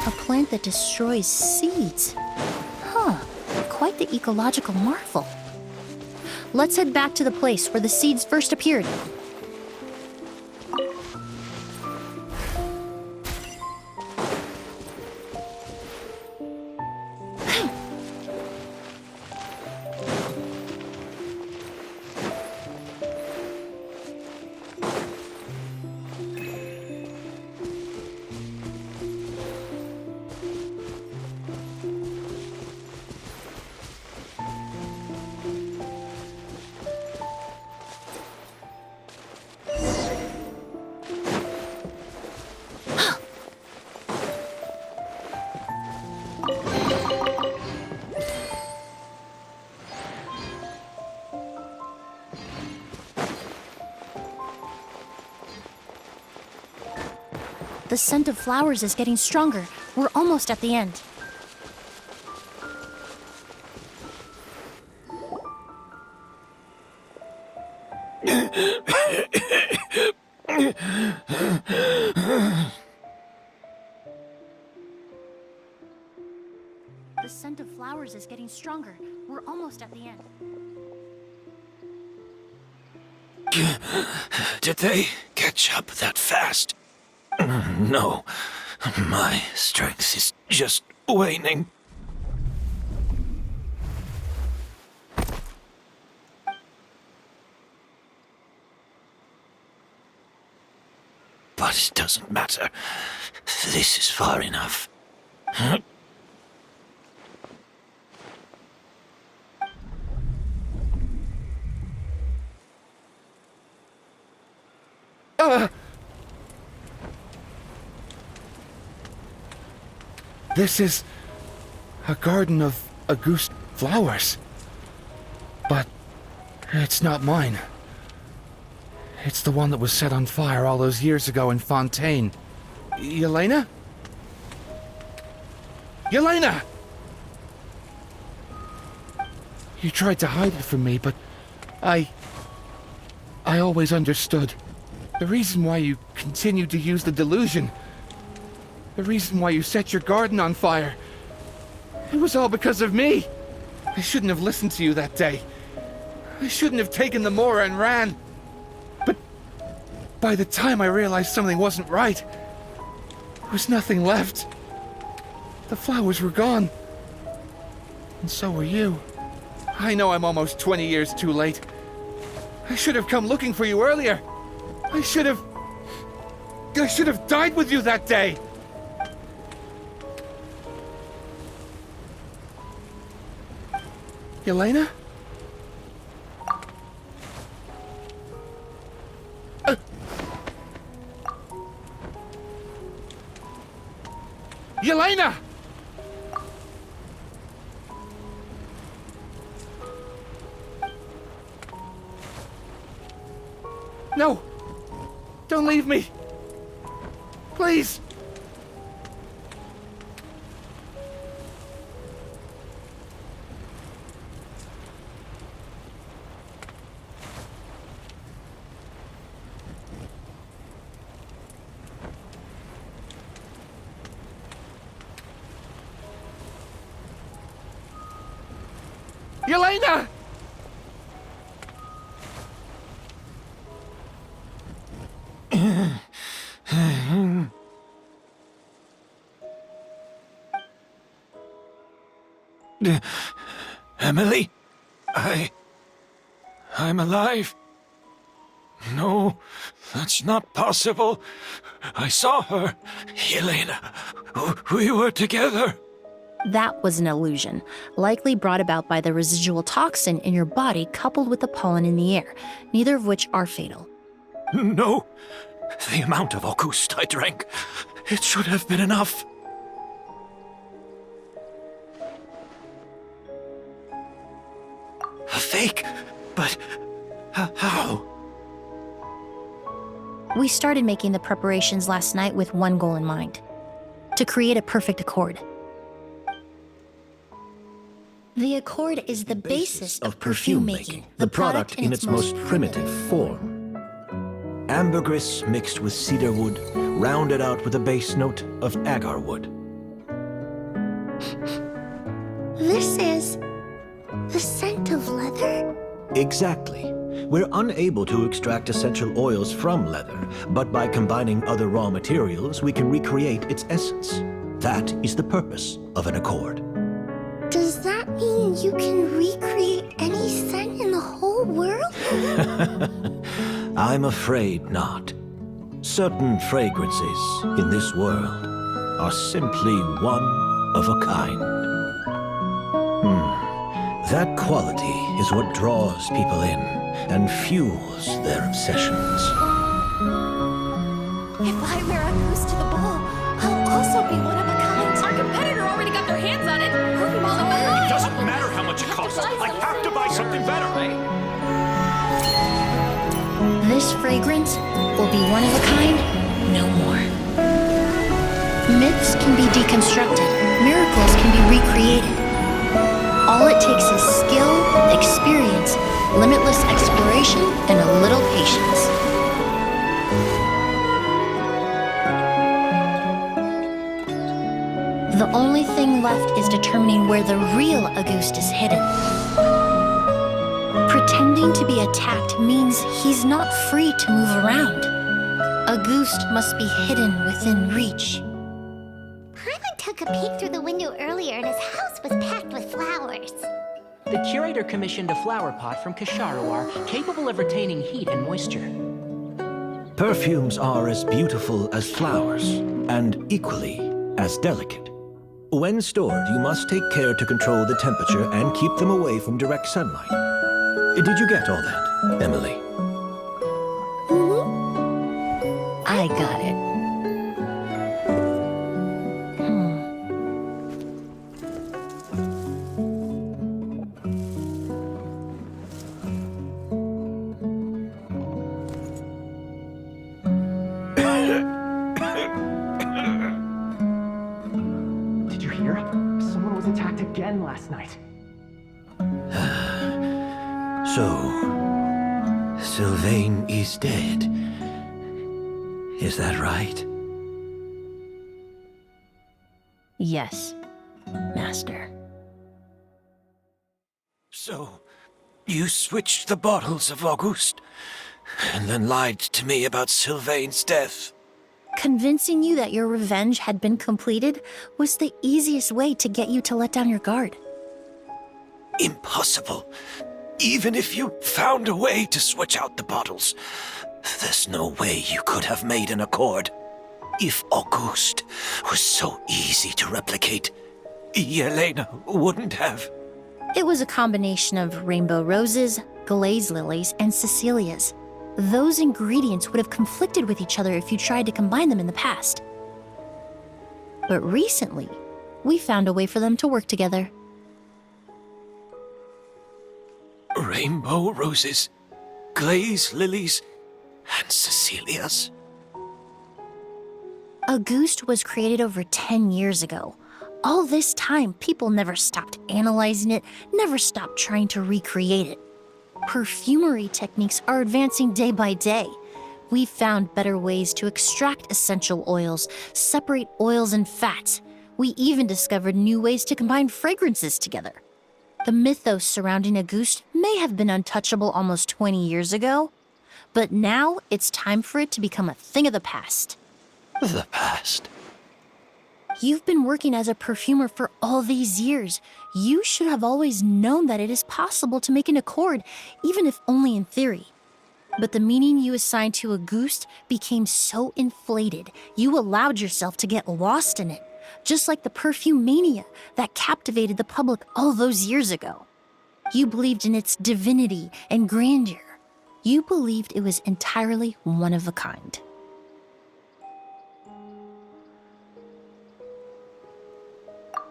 A plant that destroys seeds. Huh, quite the ecological marvel. Let's head back to the place where the seeds first appeared. The scent of flowers is getting stronger. We're almost at the end. The scent of flowers is getting stronger. We're almost at the end. Did they catch up that fast? No, my strength is just waning. But it doesn't matter. This is far enough. This is a garden of Auguste flowers. But it's not mine. It's the one that was set on fire all those years ago in Fontaine. Yelena? Yelena! You tried to hide it from me, but I always understood. The reason why you continued to use the delusion, the reason why you set your garden on fire, it was all because of me. I shouldn't have listened to you that day. I shouldn't have taken the Mora and ran. But by the time I realized something wasn't right, there was nothing left. The flowers were gone. And so were you. I know I'm almost 20 years too late. I should have come looking for you earlier. I should have died with you that day. Yelena? Yelena! No! Don't leave me! Please! Yelena! Emilie? I'm alive. No, that's not possible. I saw her. Yelena, we were together. That was an illusion, likely brought about by the residual toxin in your body coupled with the pollen in the air, neither of which are fatal. No, the amount of Auguste I drank, it should have been enough. A fake? But how? We started making the preparations last night with one goal in mind: to create a perfect accord. The accord is the basis of perfume making, the product in its most primitive form. Ambergris mixed with cedarwood, rounded out with a base note of agar wood. this is the scent of leather? Exactly. We're unable to extract essential oils from leather, but by combining other raw materials, we can recreate its essence. That is the purpose of an accord. Does that mean you can recreate any scent in the whole world? I'm afraid not. Certain fragrances in this world are simply one of a kind. That quality is what draws people in and fuels their obsessions. If I wear a goose to the ball, I'll also be one of a kind. Our competitor already got their hands on it. It doesn't matter how much it costs. I have to buy something better. This fragrance will be one of a kind no more. Myths can be deconstructed. Miracles can be recreated. All it takes is skill, experience, limitless exploration, and a little patience. The only thing left is determining where the real Auguste is hidden. Pretending to be attacked means he's not free to move around. Auguste must be hidden within reach. Paimon took a peek through the window earlier and his house was packed with flowers. The curator commissioned a flower pot from Kasharawar capable of retaining heat and moisture. Perfumes are as beautiful as flowers, and equally as delicate. When stored, you must take care to control the temperature and keep them away from direct sunlight. Did you get all that, Emilie? I got it. Did you hear? Someone was attacked again last night. So, Sylvain is dead. Is that right? Yes, Master. So, you switched the bottles of Auguste, and then lied to me about Sylvain's death. Convincing you that your revenge had been completed was the easiest way to get you to let down your guard. Impossible. Even if you found a way to switch out the bottles, there's no way you could have made an accord. If Auguste was so easy to replicate, Yelena wouldn't have. It was a combination of rainbow roses, glaze lilies, and Cecilias. Those ingredients would have conflicted with each other if you tried to combine them in the past. But recently, we found a way for them to work together. Rainbow roses, glaze lilies, and Cecilias. Auguste was created over 10 years ago. All this time, people never stopped analyzing it, never stopped trying to recreate it. Perfumery techniques are advancing day by day. We've found better ways to extract essential oils, separate oils and fats. We even discovered new ways to combine fragrances together. The mythos surrounding Auguste may have been untouchable almost 20 years ago, but now it's time for it to become a thing of the past. The past. You've been working as a perfumer for all these years. You should have always known that it is possible to make an accord, even if only in theory. But the meaning you assigned to Auguste became so inflated, you allowed yourself to get lost in it, just like the perfume mania that captivated the public all those years ago. You believed in its divinity and grandeur. You believed it was entirely one of a kind.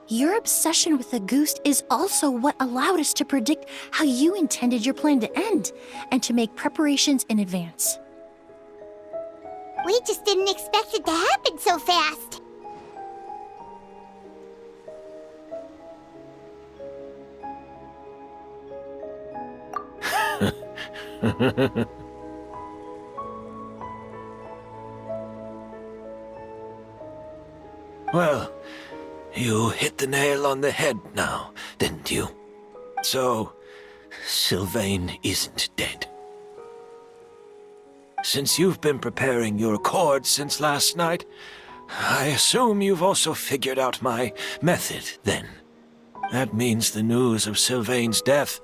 Your obsession with Auguste is also what allowed us to predict how you intended your plan to end and to make preparations in advance. We just didn't expect it to happen so fast. Well, You hit the nail on the head now, didn't you? So, Sylvain isn't dead. Since you've been preparing your accord since last night, I assume you've also figured out my method, then. That means the news of Sylvain's death,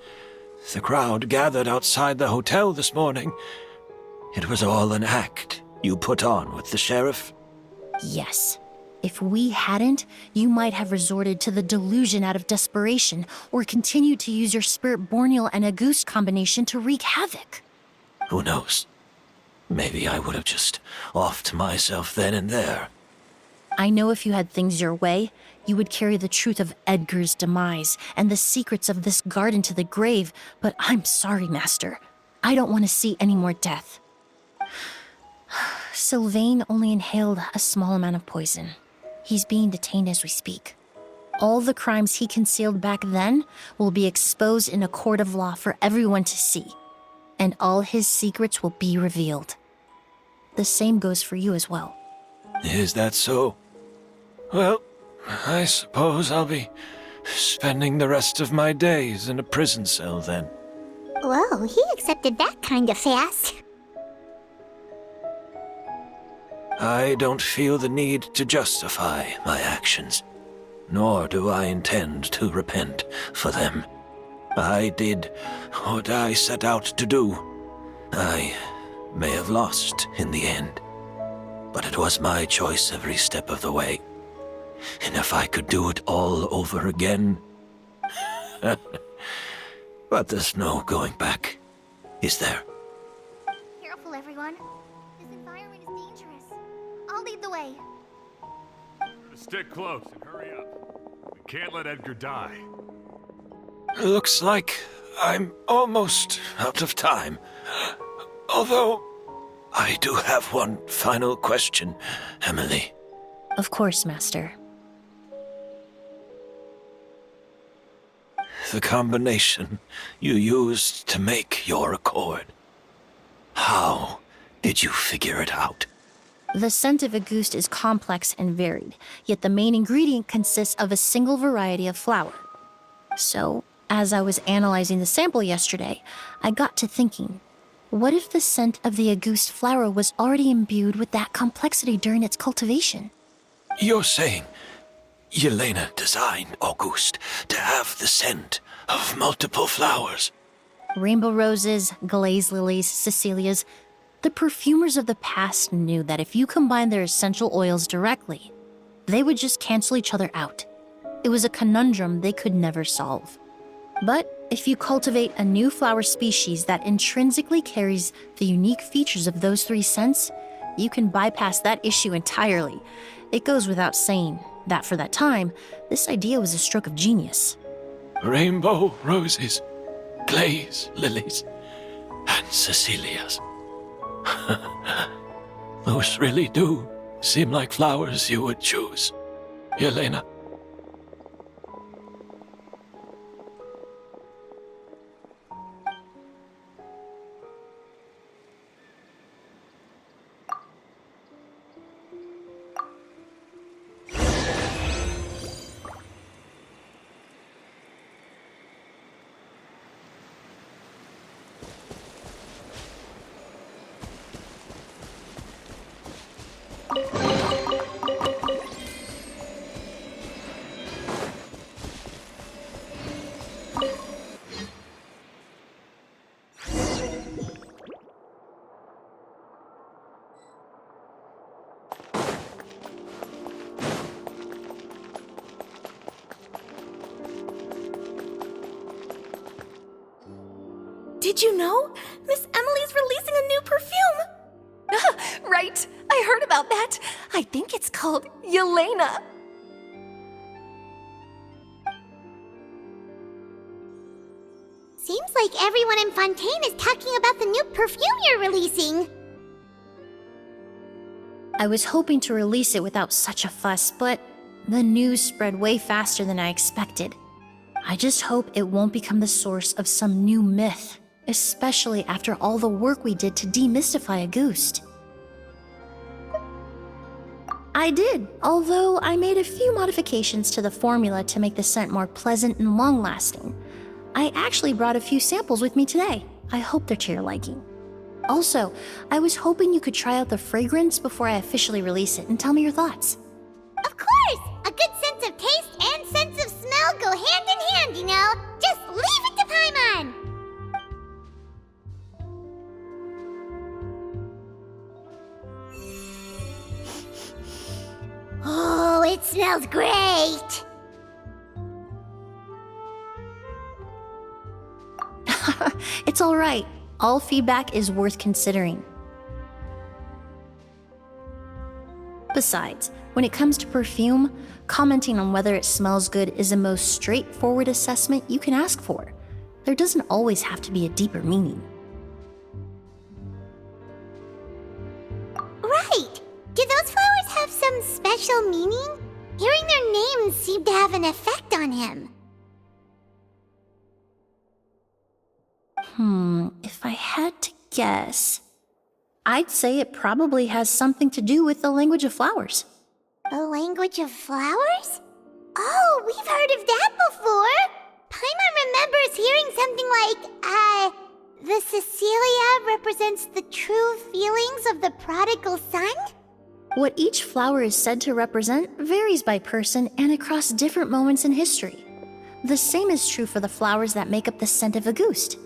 the crowd gathered outside the hotel this morning, it was all an act you put on with the sheriff? Yes. If we hadn't, you might have resorted to the delusion out of desperation, or continued to use your Spirit Borneal and Auguste combination to wreak havoc. Who knows? Maybe I would have just offed myself then and there. I know if you had things your way, you would carry the truth of Edgar's demise and the secrets of this garden to the grave, but I'm sorry, Master. I don't want to see any more death. Sylvain only inhaled a small amount of poison. He's being detained as we speak. All the crimes he concealed back then will be exposed in a court of law for everyone to see, and all his secrets will be revealed. The same goes for you as well. Is that so? Well, I suppose I'll be spending the rest of my days in a prison cell then. Whoa, he accepted that kind of fast. I don't feel the need to justify my actions, nor do I intend to repent for them. I did what I set out to do. I may have lost in the end, but it was my choice every step of the way. And if I could do it all over again... But there's no going back, is there? Careful, everyone. This environment is dangerous. I'll lead the way. Stick close and hurry up. We can't let Edgar die. Looks like I'm almost out of time. Although, I do have one final question, Emilie. Of course, Master. The combination you used to make your accord. How did you figure it out? The scent of Auguste is complex and varied, yet the main ingredient consists of a single variety of flower. So, as I was analyzing the sample yesterday, I got to thinking, what if the scent of the Auguste flower was already imbued with that complexity during its cultivation? You're saying Yelena designed Auguste to have the scent of multiple flowers? Rainbow roses, glaze lilies, Cecilias. The perfumers of the past knew that if you combined their essential oils directly, they would just cancel each other out. It was a conundrum they could never solve. But if you cultivate a new flower species that intrinsically carries the unique features of those three scents, you can bypass that issue entirely. It goes without saying that for that time, this idea was a stroke of genius. Rainbow roses, glaze lilies, and Cecilias. Those really do seem like flowers you would choose, Yelena. Did you know? Miss Emilie's releasing a new perfume! Right, I heard about that. I think it's called Yelena. Seems like everyone in Fontaine is talking about the new perfume you're releasing. I was hoping to release it without such a fuss, but the news spread way faster than I expected. I just hope it won't become the source of some new myth, especially after all the work we did to demystify Auguste. I did, although I made a few modifications to the formula to make the scent more pleasant and long-lasting. I actually brought a few samples with me today. I hope they're to your liking. Also, I was hoping you could try out the fragrance before I officially release it and tell me your thoughts. Of course! A good sense of taste and sense of smell go hand in hand, you know? Just leave it to Paimon! Oh, it smells great! It's all right. All feedback is worth considering. Besides, when it comes to perfume, commenting on whether it smells good is the most straightforward assessment you can ask for. There doesn't always have to be a deeper meaning. Right! Do those flowers have some special meaning? Hearing their names seemed to have an effect on him. If I had to guess, I'd say it probably has something to do with the language of flowers. The language of flowers? Oh, we've heard of that before! Paimon remembers hearing something like, the Cecilia represents the true feelings of the prodigal son? What each flower is said to represent varies by person and across different moments in history. The same is true for the flowers that make up the scent of Auguste.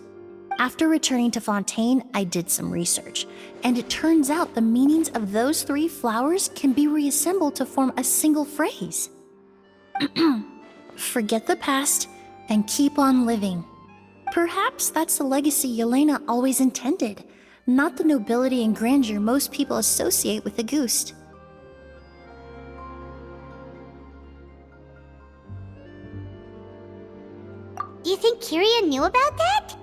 After returning to Fontaine, I did some research, and it turns out the meanings of those 3 flowers can be reassembled to form a single phrase. Forget the past and keep on living. Perhaps that's the legacy Yelena always intended, not the nobility and grandeur most people associate with Auguste. Do you think Kiria knew about that?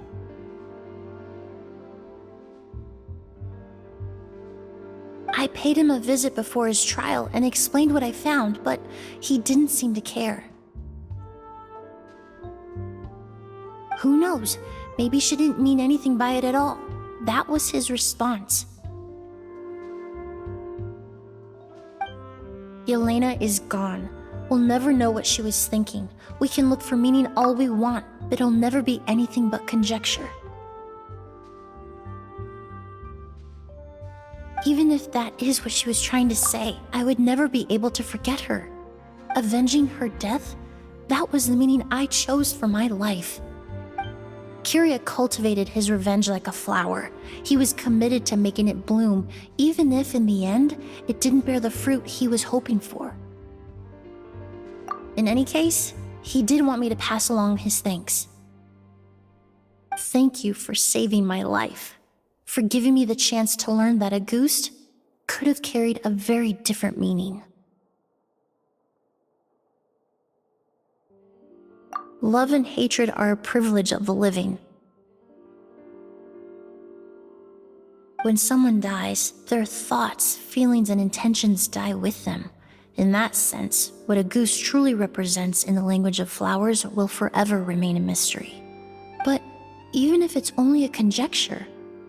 I paid him a visit before his trial and explained what I found, but he didn't seem to care. Who knows? Maybe she didn't mean anything by it at all. That was his response. Yelena is gone. We'll never know what she was thinking. We can look for meaning all we want, but it'll never be anything but conjecture. Even if that is what she was trying to say, I would never be able to forget her. Avenging her death? That was the meaning I chose for my life. Kiria cultivated his revenge like a flower. He was committed to making it bloom, even if in the end, it didn't bear the fruit he was hoping for. In any case, he did want me to pass along his thanks. Thank you for saving my life, for giving me the chance to learn that Auguste could have carried a very different meaning. Love and hatred are a privilege of the living. When someone dies, their thoughts, feelings, and intentions die with them. In that sense, what Auguste truly represents in the language of flowers will forever remain a mystery. But even if it's only a conjecture,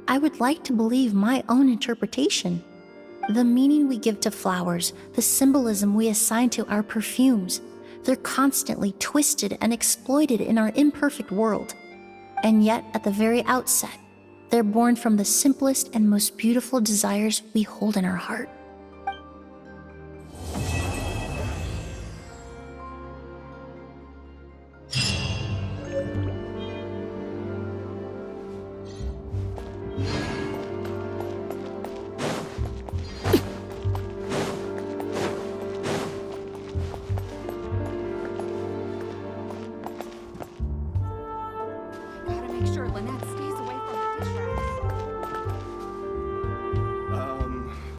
I would like to believe my own interpretation. The meaning we give to flowers, the symbolism we assign to our perfumes, they're constantly twisted and exploited in our imperfect world. And yet, at the very outset, they're born from the simplest and most beautiful desires we hold in our heart.